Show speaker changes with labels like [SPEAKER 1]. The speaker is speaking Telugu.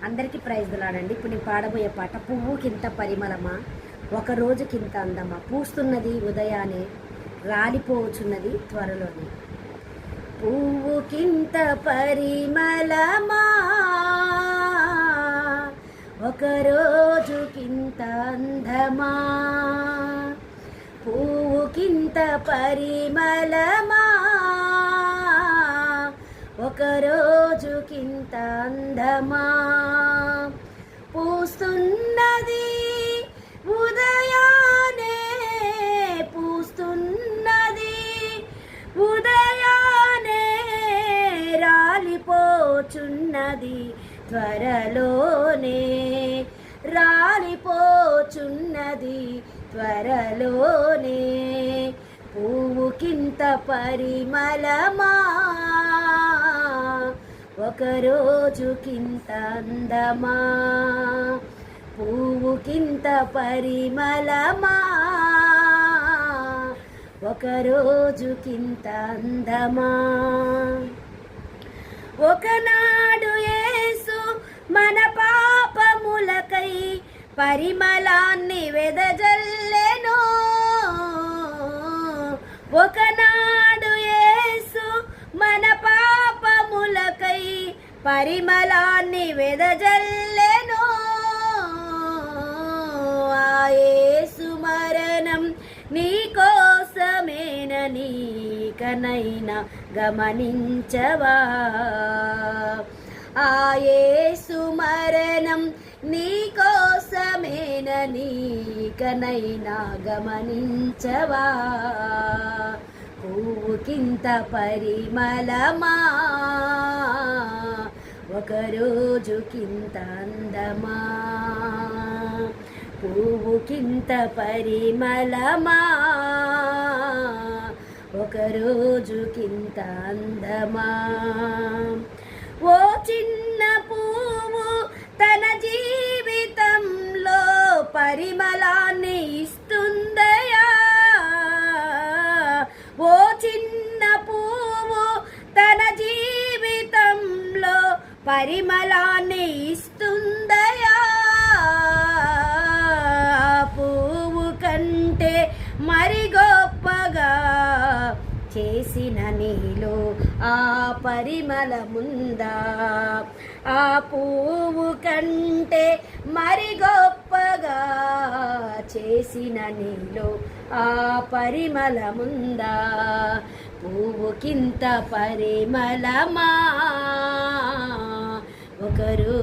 [SPEAKER 1] అందరికీ ప్రైజ్లాడండి. ఇప్పుడు నేను పాడబోయే పాట పువ్వుకింత పరిమళమా, ఒక రోజుకింత అందమా, పూస్తున్నది ఉదయానే, రాలిపోచున్నది త్వరలోనే. పువ్వుకింత పరిమళమా, ఒక రోజుకింత అందమా, పువ్వుకింత పరిమళమా, ఒక రోజుకింత అందమా, పూస్తున్నది ఉదయానే, పూస్తున్నది ఉదయానే, రాలిపోచున్నది త్వరలోనే, రాలిపోచున్నది త్వరలోనే. పువ్వుకింత పరిమళమా, ఒక రోజుకింత అందమా, పువ్వుకింత పరిమళమా, ఒక రోజుకింత అందమా. ఒకనాడు యేసు మన పాపములకై పరిమళాన్ని వెదజల్లెను, ఒకనాడు యేసు మన పాపములకై పరిమళాన్ని వెదజల్లెను. ఆ యేసు మరణం నీకోసమేనని కనైనా గమనించవా, ఆ యేసు మరణం నీకోసమేనని కనైనా గమనించవా. పువ్వుకింత పరిమళమా, ఒక రోజుకింత అందమా, పువ్వుకింత పరిమళమా, ఒక రోజుకింత అందమా. ఓ చిన్న పువ్వు తన జీవితంలో పరిమళాన్ని ఇస్తుందయా, ఓ చిన్న పువ్వు తన జీవితంలో పరిమళాన్ని ఇస్తుందయా. పువ్వు కంటే మరి గొప్పగా చేసిన నీలో ఆ పరిమళముందా, ఆ పువ్వు కంటే మరి గొప్పగా చేసిన నీలో ఆ పరిమళముందా. పువ్వుకింత పరిమళమా, ఒకరు